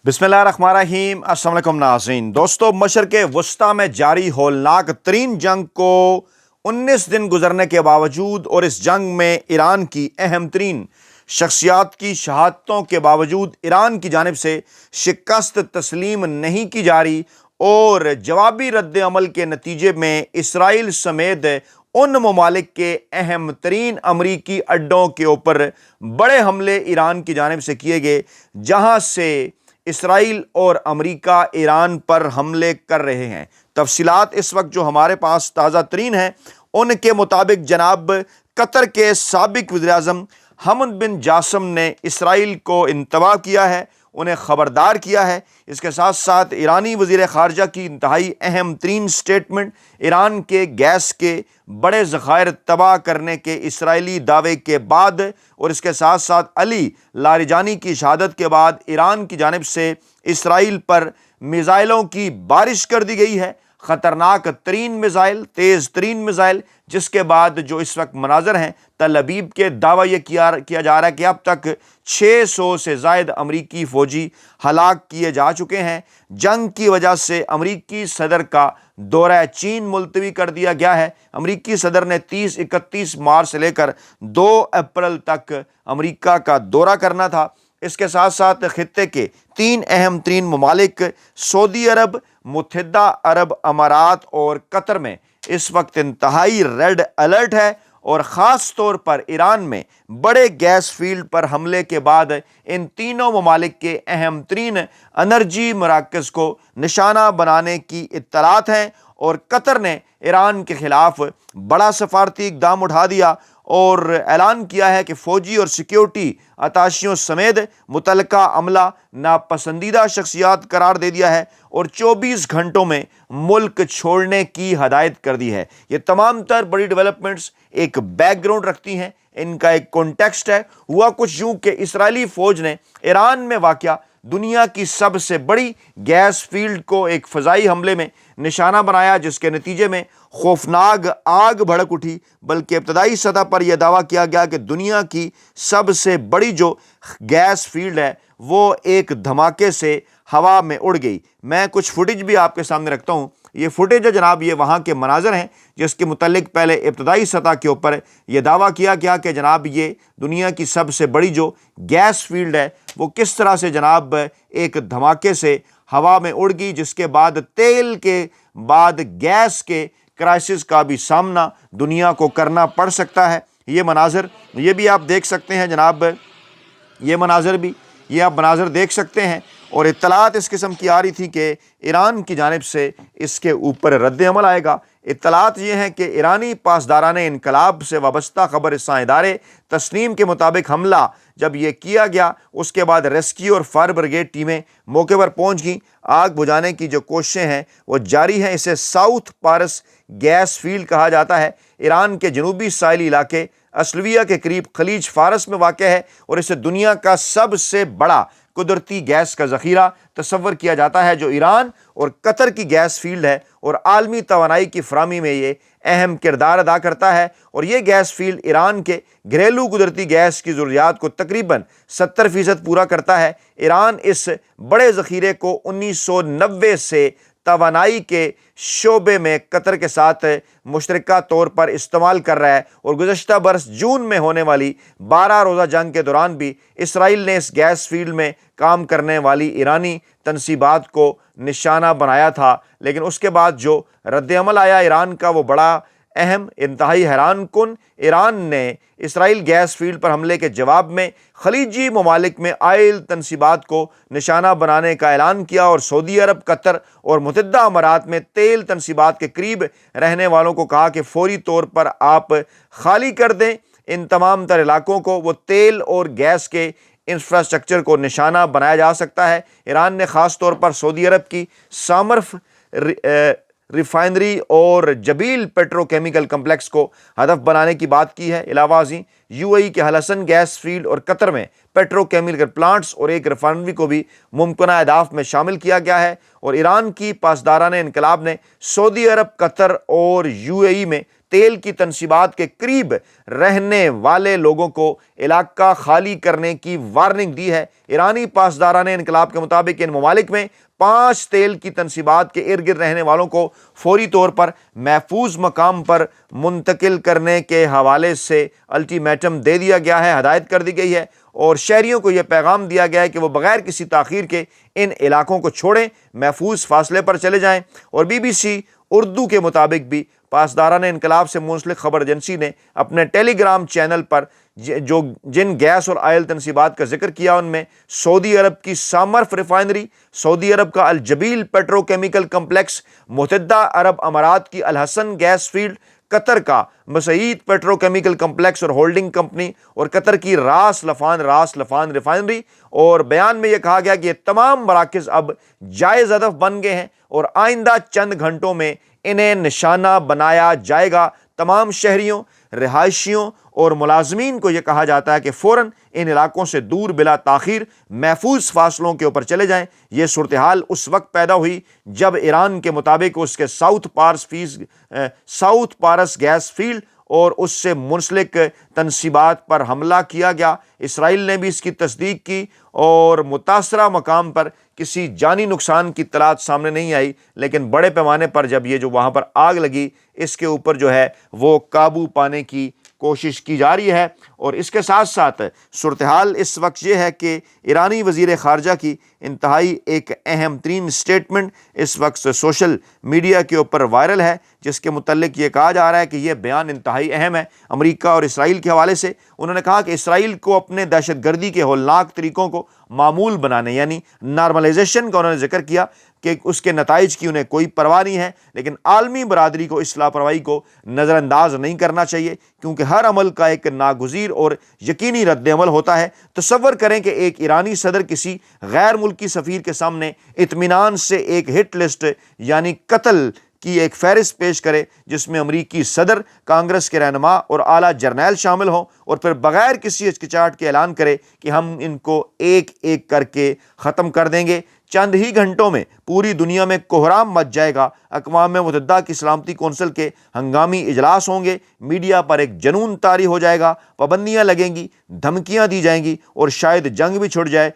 بسم اللہ الرحمن الرحیم۔ السلام علیکم ناظرین۔ دوستو، مشرق وسطیٰ میں جاری ہولناک ترین جنگ کو 19 دن گزرنے کے باوجود اور اس جنگ میں ایران کی اہم ترین شخصیات کی شہادتوں کے باوجود ایران کی جانب سے شکست تسلیم نہیں کی جا رہی اور جوابی رد عمل کے نتیجے میں اسرائیل سمیت ان ممالک کے اہم ترین امریکی اڈوں کے اوپر بڑے حملے ایران کی جانب سے کیے گئے، جہاں سے اسرائیل اور امریکہ ایران پر حملے کر رہے ہیں۔ تفصیلات اس وقت جو ہمارے پاس تازہ ترین ہیں، ان کے مطابق جناب قطر کے سابق وزیر اعظم حمد بن جاسم نے اسرائیل کو انتباہ کیا ہے، انہیں خبردار کیا ہے۔ اس کے ساتھ ساتھ ایرانی وزیر خارجہ کی انتہائی اہم ترین سٹیٹمنٹ ایران کے گیس کے بڑے ذخائر تباہ کرنے کے اسرائیلی دعوے کے بعد اور اس کے ساتھ ساتھ علی لاریجانی کی شہادت کے بعد ایران کی جانب سے اسرائیل پر میزائلوں کی بارش کر دی گئی ہے، خطرناک ترین میزائل، تیز ترین میزائل، جس کے بعد جو اس وقت مناظر ہیں تل ابیب کے دعویٰ یہ کیا جا رہا ہے کہ اب تک 600 سے زائد امریکی فوجی ہلاک کیے جا چکے ہیں۔ جنگ کی وجہ سے امریکی صدر کا دورہ چین ملتوی کر دیا گیا ہے۔ امریکی صدر نے 31 مارچ سے لے کر 2 اپریل تک امریکہ کا دورہ کرنا تھا۔ اس کے ساتھ ساتھ خطے کے 3 اہم ترین ممالک سعودی عرب، متحدہ عرب امارات اور قطر میں اس وقت انتہائی ریڈ الرٹ ہے، اور خاص طور پر ایران میں بڑے گیس فیلڈ پر حملے کے بعد ان تینوں ممالک کے اہم ترین انرجی مراکز کو نشانہ بنانے کی اطلاعات ہیں، اور قطر نے ایران کے خلاف بڑا سفارتی اقدام اٹھا دیا اور اعلان کیا ہے کہ فوجی اور سیکیورٹی اتاشیوں سمیت متعلقہ عملہ ناپسندیدہ شخصیات قرار دے دیا ہے اور 24 گھنٹوں میں ملک چھوڑنے کی ہدایت کر دی ہے۔ یہ تمام تر بڑی ڈیولپمنٹس ایک بیک گراؤنڈ رکھتی ہیں، ان کا ایک کانٹیکسٹ ہے۔ ہوا کچھ یوں کہ اسرائیلی فوج نے ایران میں واقع دنیا کی سب سے بڑی گیس فیلڈ کو ایک فضائی حملے میں نشانہ بنایا، جس کے نتیجے میں خوفناک آگ بھڑک اٹھی، بلکہ ابتدائی سطح پر یہ دعویٰ کیا گیا کہ دنیا کی سب سے بڑی جو گیس فیلڈ ہے وہ ایک دھماکے سے ہوا میں اڑ گئی۔ میں کچھ فوٹیج بھی آپ کے سامنے رکھتا ہوں۔ یہ فوٹیج ہے جناب، یہ وہاں کے مناظر ہیں جس کے متعلق پہلے ابتدائی سطح کے اوپر یہ دعویٰ کیا گیا کہ جناب یہ دنیا کی سب سے بڑی جو گیس فیلڈ ہے وہ کس طرح سے جناب ایک دھماکے سے ہوا میں اڑ گئی، جس کے بعد تیل کے بعد گیس کے کرائسس کا بھی سامنا دنیا کو کرنا پڑ سکتا ہے۔ یہ مناظر یہ بھی آپ دیکھ سکتے ہیں جناب، یہ آپ مناظر دیکھ سکتے ہیں، اور اطلاعات اس قسم کی آ رہی تھی کہ ایران کی جانب سے اس کے اوپر رد عمل آئے گا۔ اطلاعات یہ ہیں کہ ایرانی پاسداران انقلاب سے وابستہ خبر رساں ادارے تسنیم کے مطابق حملہ جب یہ کیا گیا، اس کے بعد ریسکیو اور فائر بریگیڈ ٹیمیں موقع پر پہنچ گئیں۔ آگ بجھانے کی جو کوششیں ہیں وہ جاری ہیں۔ اسے ساؤتھ پارس گیس فیلڈ کہا جاتا ہے۔ ایران کے جنوبی ساحلی علاقے اسلویہ کے قریب خلیج فارس میں واقع ہے، اور اسے دنیا کا سب سے بڑا قدرتی گیس کا ذخیرہ تصور کیا جاتا ہے، جو ایران اور قطر کی گیس فیلڈ ہے اور عالمی توانائی کی فراہمی میں یہ اہم کردار ادا کرتا ہے۔ اور یہ گیس فیلڈ ایران کے گھریلو قدرتی گیس کی ضروریات کو تقریباً 70% پورا کرتا ہے۔ ایران اس بڑے ذخیرے کو 1990 سے توانائی کے شعبے میں قطر کے ساتھ مشترکہ طور پر استعمال کر رہا ہے، اور گزشتہ برس جون میں ہونے والی 12 روزہ جنگ کے دوران بھی اسرائیل نے اس گیس فیلڈ میں کام کرنے والی ایرانی تنصیبات کو نشانہ بنایا تھا، لیکن اس کے بعد جو رد عمل آیا ایران کا وہ بڑا اہم، انتہائی حیران کن۔ ایران نے اسرائیل گیس فیلڈ پر حملے کے جواب میں خلیجی ممالک میں آئل تنصیبات کو نشانہ بنانے کا اعلان کیا، اور سعودی عرب، قطر اور متحدہ امارات میں تیل تنصیبات کے قریب رہنے والوں کو کہا کہ فوری طور پر آپ خالی کر دیں ان تمام تر علاقوں کو۔ وہ تیل اور گیس کے انفراسٹرکچر کو نشانہ بنایا جا سکتا ہے۔ ایران نے خاص طور پر سعودی عرب کی سامرف ریفائنری اور جبیل پیٹرو کیمیکل کمپلیکس کو ہدف بنانے کی بات کی ہے۔ علاوہ ازیں یو اے ای کے ہلسن گیس فیلڈ اور قطر میں پیٹرو کیمیکل پلانٹس اور ایک ریفائنری کو بھی ممکنہ اہداف میں شامل کیا گیا ہے، اور ایران کی پاسداران انقلاب نے سعودی عرب، قطر اور یو اے ای میں تیل کی تنصیبات کے قریب رہنے والے لوگوں کو علاقہ خالی کرنے کی وارننگ دی ہے۔ ایرانی پاسداران انقلاب کے مطابق ان ممالک میں 5 تیل کی تنصیبات کے ارد گرد رہنے والوں کو فوری طور پر محفوظ مقام پر منتقل کرنے کے حوالے سے الٹیمیٹم دے دیا گیا ہے، ہدایت کر دی گئی ہے، اور شہریوں کو یہ پیغام دیا گیا ہے کہ وہ بغیر کسی تاخیر کے ان علاقوں کو چھوڑیں، محفوظ فاصلے پر چلے جائیں۔ اور BBC اردو کے مطابق بھی پاسداران انقلاب سے منسلک خبر ایجنسی نے اپنے ٹیلی گرام چینل پر جن گیس اور آئل تنصیبات کا ذکر کیا ان میں سعودی عرب کی سامرف ریفائنری، سعودی عرب کا الجبیل پیٹرو کیمیکل کمپلیکس، متحدہ عرب امارات کی الحسن گیس فیلڈ، قطر کا مسعید پیٹرو کیمیکل کمپلیکس اور ہولڈنگ کمپنی، اور قطر کی راس لفان ریفائنری۔ اور بیان میں یہ کہا گیا کہ یہ تمام مراکز اب جائز ہدف بن گئے ہیں اور آئندہ چند گھنٹوں میں انہیں نشانہ بنایا جائے گا۔ تمام شہریوں، رہائشیوں اور ملازمین کو یہ کہا جاتا ہے کہ فوراً ان علاقوں سے دور بلا تاخیر محفوظ فاصلوں کے اوپر چلے جائیں۔ یہ صورتحال اس وقت پیدا ہوئی جب ایران کے مطابق اس کے ساؤتھ پارس گیس فیلڈ اور اس سے منسلک تنصیبات پر حملہ کیا گیا۔ اسرائیل نے بھی اس کی تصدیق کی اور متاثرہ مقام پر کسی جانی نقصان کی اطلاعات سامنے نہیں آئی، لیکن بڑے پیمانے پر جب یہ جو وہاں پر آگ لگی اس کے اوپر جو ہے وہ قابو پانے کی کوشش کی جا رہی ہے۔ اور اس کے ساتھ ساتھ صورتحال اس وقت یہ ہے کہ ایرانی وزیر خارجہ کی انتہائی ایک اہم ترین سٹیٹمنٹ اس وقت سوشل میڈیا کے اوپر وائرل ہے، جس کے متعلق یہ کہا جا رہا ہے کہ یہ بیان انتہائی اہم ہے امریکہ اور اسرائیل کے حوالے سے۔ انہوں نے کہا کہ اسرائیل کو اپنے دہشت گردی کے ہولناک طریقوں کو معمول بنانے یعنی نارملائزیشن کا انہوں نے ذکر کیا کہ اس کے نتائج کی انہیں کوئی پرواہ نہیں ہے، لیکن عالمی برادری کو اس لاپرواہی کو نظر انداز نہیں کرنا چاہیے، کیونکہ ہر عمل کا ایک ناگزیر اور یقینی رد عمل ہوتا ہے۔ تصور کریں کہ ایک ایرانی صدر کسی غیر ملکی سفیر کے سامنے اطمینان سے ایک ہٹ لسٹ یعنی قتل کی ایک فہرست پیش کرے، جس میں امریکی صدر، کانگریس کے رہنما اور اعلیٰ جرنیل شامل ہوں، اور پھر بغیر کسی ہچکچاہٹ کے اعلان کرے کہ ہم ان کو ایک ایک کر کے ختم کر دیں گے۔ چند ہی گھنٹوں میں پوری دنیا میں کوہرام مچ جائے گا، اقوام متحدہ کی سلامتی کونسل کے ہنگامی اجلاس ہوں گے، میڈیا پر ایک جنون طاری ہو جائے گا، پابندیاں لگیں گی، دھمکیاں دی جائیں گی اور شاید جنگ بھی چھڑ جائے،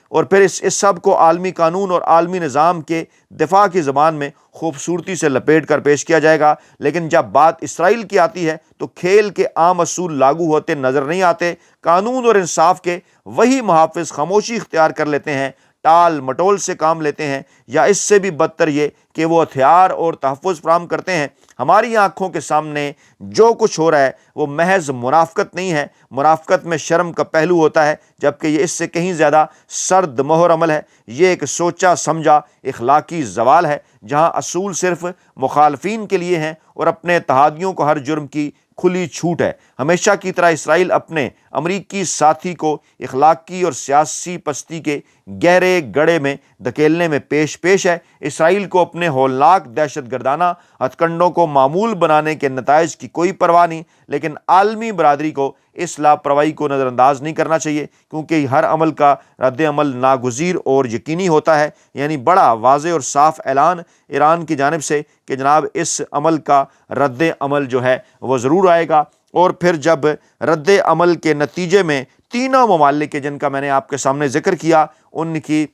اور پھر اس سب کو عالمی قانون اور عالمی نظام کے دفاع کی زبان میں خوبصورتی سے لپیٹ کر پیش کیا جائے گا۔ لیکن جب بات اسرائیل کی آتی ہے تو کھیل کے عام اصول لاگو ہوتے نظر نہیں آتے۔ قانون اور انصاف کے وہی محافظ خاموشی اختیار کر لیتے ہیں، ٹال مٹول سے کام لیتے ہیں، یا اس سے بھی بدتر یہ کہ وہ ہتھیار اور تحفظ فراہم کرتے ہیں۔ ہماری آنکھوں کے سامنے جو کچھ ہو رہا ہے وہ محض منافقت نہیں ہے، منافقت میں شرم کا پہلو ہوتا ہے، جبکہ یہ اس سے کہیں زیادہ سرد مہر عمل ہے۔ یہ ایک سوچا سمجھا اخلاقی زوال ہے، جہاں اصول صرف مخالفین کے لیے ہیں اور اپنے اتحادیوں کو ہر جرم کی کھلی چھوٹ ہے۔ ہمیشہ کی طرح اسرائیل اپنے امریکی ساتھی کو اخلاقی اور سیاسی پستی کے گہرے گڑھے میں دھکیلنے میں پیش ہے۔ اسرائیل کو اپنے ہولناک دہشت گردانہ ہتھ کنڈوں کو معمول بنانے کے نتائج کی کوئی پرواہ نہیں، لیکن عالمی برادری کو اس لاپرواہی کو نظر انداز نہیں کرنا چاہیے، کیونکہ ہر عمل کا رد عمل ناگزیر اور یقینی ہوتا ہے۔ یعنی بڑا واضح اور صاف اعلان ایران کی جانب سے کہ جناب اس عمل کا رد عمل جو ہے وہ ضرور آئے گا، اور پھر جب رد عمل کے نتیجے میں تینوں ممالک کے جن کا میں نے آپ کے سامنے ذکر کیا ان کی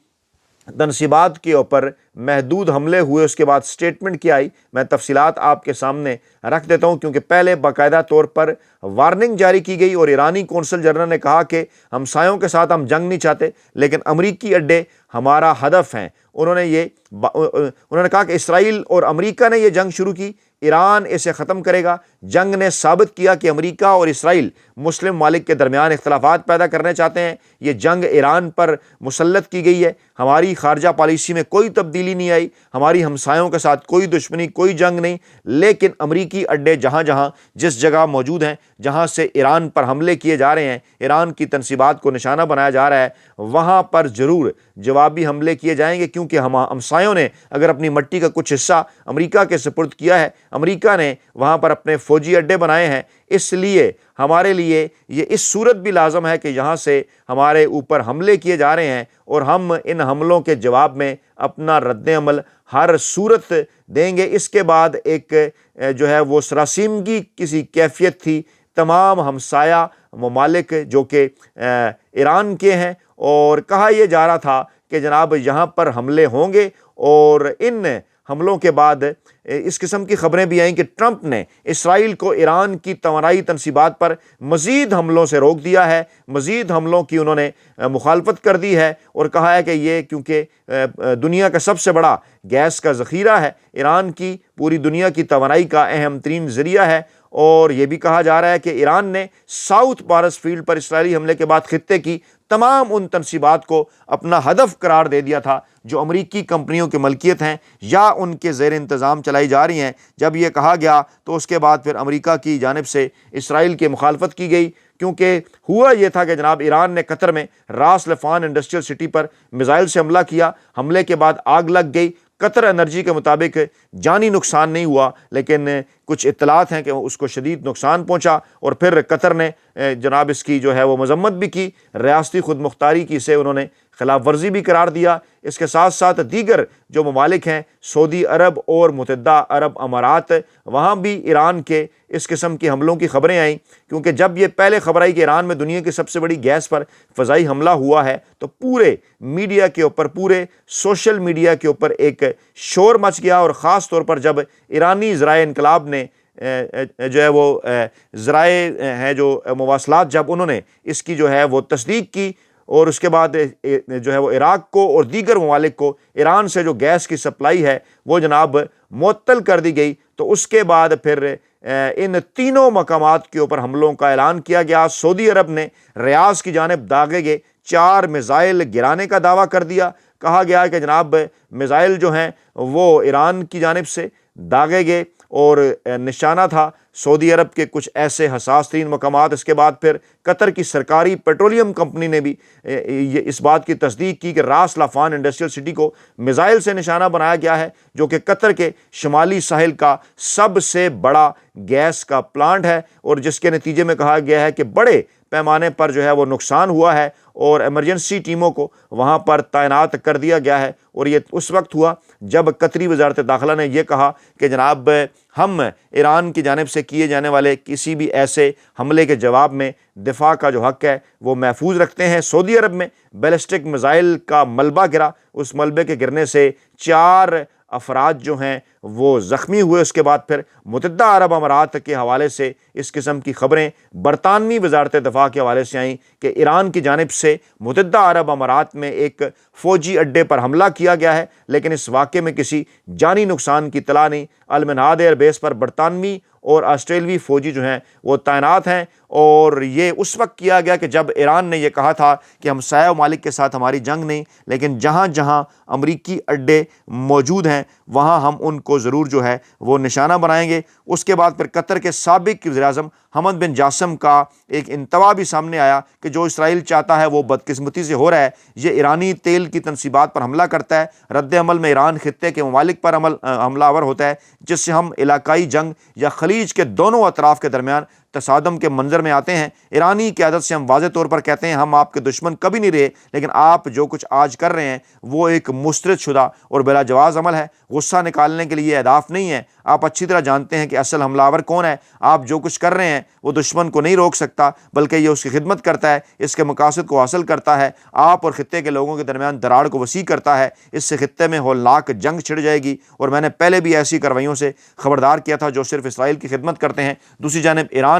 تنصیبات کے اوپر محدود حملے ہوئے، اس کے بعد سٹیٹمنٹ کیا آئی، میں تفصیلات آپ کے سامنے رکھ دیتا ہوں، کیونکہ پہلے باقاعدہ طور پر وارننگ جاری کی گئی اور ایرانی کونسل جنرل نے کہا کہ ہمسایوں کے ساتھ ہم جنگ نہیں چاہتے، لیکن امریکی اڈے ہمارا ہدف ہیں۔ انہوں نے کہا کہ اسرائیل اور امریکہ نے یہ جنگ شروع کی، ایران اسے ختم کرے گا۔ جنگ نے ثابت کیا کہ امریکہ اور اسرائیل مسلم ممالک کے درمیان اختلافات پیدا کرنے چاہتے ہیں۔ یہ جنگ ایران پر مسلط کی گئی ہے۔ ہماری خارجہ پالیسی میں کوئی تبدیلی نہیں آئی، ہماری ہمسایوں کے ساتھ کوئی دشمنی، کوئی جنگ نہیں، لیکن امریکی اڈے جہاں جہاں جس جگہ موجود ہیں، جہاں سے ایران پر حملے کیے جا رہے ہیں، ایران کی تنصیبات کو نشانہ بنایا جا رہا ہے، وہاں پر ضرور جوابی حملے کیے جائیں گے، کیونکہ ہمسایوں نے اگر اپنی مٹی کا کچھ حصہ امریکہ کے سپرد کیا ہے، امریکہ نے وہاں پر اپنے فوجی اڈے بنائے ہیں، اس لیے ہمارے لیے یہ اس صورت بھی لازم ہے کہ یہاں سے ہمارے اوپر حملے کیے جا رہے ہیں اور ہم ان حملوں کے جواب میں اپنا رد عمل ہر صورت دیں گے۔ اس کے بعد ایک جو ہے وہ سراسیمگی کسی کیفیت تھی تمام ہمسایہ ممالک جو کہ ایران کے ہیں، اور کہا یہ جا رہا تھا کہ جناب یہاں پر حملے ہوں گے، اور ان حملوں کے بعد اس قسم کی خبریں بھی آئیں کہ ٹرمپ نے اسرائیل کو ایران کی توانائی تنصیبات پر مزید حملوں سے روک دیا ہے، مزید حملوں کی انہوں نے مخالفت کر دی ہے، اور کہا ہے کہ یہ کیونکہ دنیا کا سب سے بڑا گیس کا ذخیرہ ہے، ایران کی پوری دنیا کی توانائی کا اہم ترین ذریعہ ہے۔ اور یہ بھی کہا جا رہا ہے کہ ایران نے ساؤتھ پارس فیلڈ پر اسرائیلی حملے کے بعد خطے کی تمام ان تنصیبات کو اپنا ہدف قرار دے دیا تھا جو امریکی کمپنیوں کی ملکیت ہیں یا ان کے زیر انتظام چلائی جا رہی ہیں۔ جب یہ کہا گیا تو اس کے بعد پھر امریکہ کی جانب سے اسرائیل کی مخالفت کی گئی، کیونکہ ہوا یہ تھا کہ جناب ایران نے قطر میں راس لفان انڈسٹریل سٹی پر میزائل سے حملہ کیا، حملے کے بعد آگ لگ گئی۔ قطر انرجی کے مطابق جانی نقصان نہیں ہوا، لیکن کچھ اطلاعات ہیں کہ اس کو شدید نقصان پہنچا، اور پھر قطر نے جناب اس کی جو ہے وہ مذمت بھی کی، ریاستی خود مختاری کی اسے انہوں نے خلاف ورزی بھی قرار دیا۔ اس کے ساتھ ساتھ دیگر جو ممالک ہیں سعودی عرب اور متحدہ عرب امارات، وہاں بھی ایران کے اس قسم کی حملوں کی خبریں آئیں، کیونکہ جب یہ پہلے خبر آئی کہ ایران میں دنیا کی سب سے بڑی گیس پر فضائی حملہ ہوا ہے تو پورے میڈیا کے اوپر، پورے سوشل میڈیا کے اوپر ایک شور مچ گیا، اور خاص طور پر جب ایرانی ذرائع انقلاب نے جو ہے وہ ذرائع ہیں جو مواصلات، جب انہوں نے اس کی جو ہے وہ تصدیق کی، اور اس کے بعد جو ہے وہ عراق کو اور دیگر ممالک کو ایران سے جو گیس کی سپلائی ہے وہ جناب معطل کر دی گئی، تو اس کے بعد پھر ان تینوں مقامات کے اوپر حملوں کا اعلان کیا گیا۔ سعودی عرب نے ریاض کی جانب داغے گئے 4 میزائل گرانے کا دعویٰ کر دیا، کہا گیا کہ جناب میزائل جو ہیں وہ ایران کی جانب سے داغے گئے، اور نشانہ تھا سعودی عرب کے کچھ ایسے حساس ترین مقامات۔ اس کے بعد پھر قطر کی سرکاری پیٹرولیم کمپنی نے بھی اس بات کی تصدیق کی کہ راس لافان انڈسٹریل سٹی کو میزائل سے نشانہ بنایا گیا ہے، جو کہ قطر کے شمالی ساحل کا سب سے بڑا گیس کا پلانٹ ہے، اور جس کے نتیجے میں کہا گیا ہے کہ بڑے پیمانے پر جو ہے وہ نقصان ہوا ہے، اور ایمرجنسی ٹیموں کو وہاں پر تعینات کر دیا گیا ہے۔ اور یہ اس وقت ہوا جب قطری وزارت داخلہ نے یہ کہا کہ جناب ہم ایران کی جانب سے کیے جانے والے کسی بھی ایسے حملے کے جواب میں دفاع کا جو حق ہے وہ محفوظ رکھتے ہیں۔ سعودی عرب میں بیلسٹک میزائل کا ملبہ گرا، اس ملبے کے گرنے سے 4 افراد جو ہیں وہ زخمی ہوئے۔ اس کے بعد پھر متحدہ عرب امارات کے حوالے سے اس قسم کی خبریں برطانوی وزارت دفاع کے حوالے سے آئیں کہ ایران کی جانب سے متحدہ عرب امارات میں ایک فوجی اڈے پر حملہ کیا گیا ہے، لیکن اس واقعے میں کسی جانی نقصان کی اطلاع نہیں۔ المنہاد ایئر بیس پر برطانوی اور آسٹریلوی فوجی جو ہیں وہ تعینات ہیں، اور یہ اس وقت کیا گیا کہ جب ایران نے یہ کہا تھا کہ ہمسایہ ممالک کے ساتھ ہماری جنگ نہیں، لیکن جہاں جہاں امریکی اڈے موجود ہیں وہاں ہم ان کو ضرور جو ہے وہ نشانہ بنائیں گے۔ اس کے بعد پھر قطر کے سابق وزیر اعظم حمد بن جاسم کا ایک انتباہ بھی سامنے آیا کہ جو اسرائیل چاہتا ہے وہ بدقسمتی سے ہو رہا ہے، یہ ایرانی تیل کی تنصیبات پر حملہ کرتا ہے، رد عمل میں ایران خطے کے ممالک پر حملہ آور ہوتا ہے، جس سے ہم علاقائی جنگ یا خلیج کے دونوں اطراف کے درمیان تصادم کے منظر میں آتے ہیں۔ ایرانی قیادت سے ہم واضح طور پر کہتے ہیں ہم آپ کے دشمن کبھی نہیں رہے، لیکن آپ جو کچھ آج کر رہے ہیں وہ ایک مسترد شدہ اور بلا جواز عمل ہے، غصہ نکالنے کے لیے اہداف نہیں ہے۔ آپ اچھی طرح جانتے ہیں کہ اصل حملہ آور کون ہے۔ آپ جو کچھ کر رہے ہیں وہ دشمن کو نہیں روک سکتا، بلکہ یہ اس کی خدمت کرتا ہے، اس کے مقاصد کو حاصل کرتا ہے، آپ اور خطے کے لوگوں کے درمیان دراڑ کو وسیع کرتا ہے۔ اس سے خطے میں ہولناک جنگ چھڑ جائے گی، اور میں نے پہلے بھی ایسی کارروائیوں سے خبردار کیا تھا جو صرف اسرائیل کی خدمت کرتے ہیں۔ دوسری جانب ایران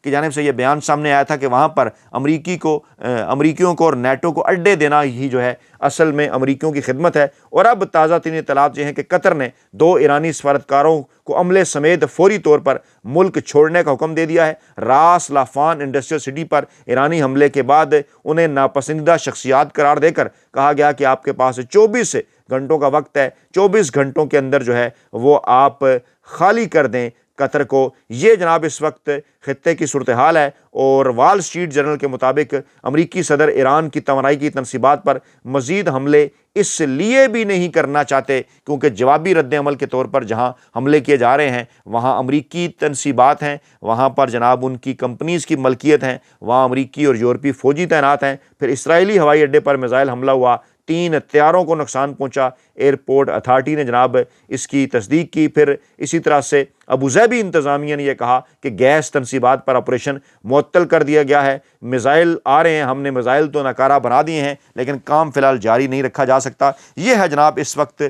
کی جانب سے یہ بیان سامنے آیا تھا کہ وہاں پر امریکیوں کو اور نیٹو کو اڈے دینا ہی جو ہے اصل میں امریکیوں کی خدمت ہے۔ اور اب تازہ ترین اطلاعات یہ ہیں کہ قطر نے 2 ایرانی سفارتکاروں کو عملے سمیت فوری طور پر ملک چھوڑنے کا حکم دے دیا ہے۔ راس لافان انڈسٹریل سٹی پر ایرانی حملے کے بعد انہیں ناپسندیدہ شخصیات قرار دے کر کہا گیا کہ آپ کے پاس 24 گھنٹوں کا وقت ہے، 24 گھنٹوں کے اندر جو ہے وہ آپ خالی کر دیں قطر کو۔ یہ جناب اس وقت خطے کی صورتحال ہے، اور وال اسٹریٹ جرنل کے مطابق امریکی صدر ایران کی توانائی کی تنصیبات پر مزید حملے اس لیے بھی نہیں کرنا چاہتے کیونکہ جوابی رد عمل کے طور پر جہاں حملے کیے جا رہے ہیں وہاں امریکی تنصیبات ہیں، وہاں پر جناب ان کی کمپنیز کی ملکیت ہیں، وہاں امریکی اور یورپی فوجی تعینات ہیں۔ پھر اسرائیلی ہوائی اڈے پر میزائل حملہ ہوا، 3 طیاروں کو نقصان پہنچا۔ ایئرپورٹ اتھارٹی نے جناب اس کی تصدیق کی۔ پھر اسی طرح سے ابوظہبی انتظامیہ نے یہ کہا کہ گیس تنصیبات پر آپریشن معطل کر دیا گیا ہے۔ میزائل آ رہے ہیں، ہم نے میزائل تو ناکارہ بنا دیے ہیں، لیکن کام فی الحال جاری نہیں رکھا جا سکتا۔ یہ ہے جناب اس وقت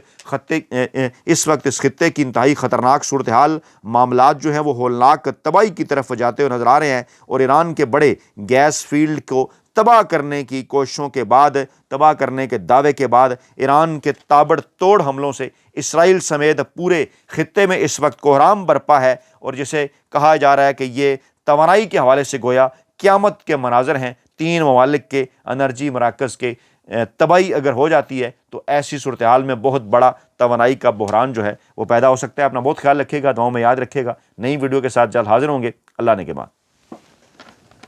اس خطے کی انتہائی خطرناک صورتحال۔ معاملات جو ہیں وہ ہولناک تباہی کی طرف جاتے ہوئے نظر آ رہے ہیں، اور ایران کے بڑے گیس فیلڈ کو تباہ کرنے کی کوششوں کے بعد، تباہ کرنے کے دعوے کے بعد، ایران کے تابڑ توڑ حملوں سے اسرائیل سمیت پورے خطے میں اس وقت کوہرام برپا ہے، اور جسے کہا جا رہا ہے کہ یہ توانائی کے حوالے سے گویا قیامت کے مناظر ہیں۔ 3 ممالک کے انرجی مراکز کے تباہی اگر ہو جاتی ہے تو ایسی صورتحال میں بہت بڑا توانائی کا بحران جو ہے وہ پیدا ہو سکتا ہے۔ اپنا بہت خیال رکھیے گا، دعاؤں میں یاد رکھیے گا۔ نئی ویڈیو کے ساتھ جلد حاضر ہوں گے۔ اللہ نے کے بعد۔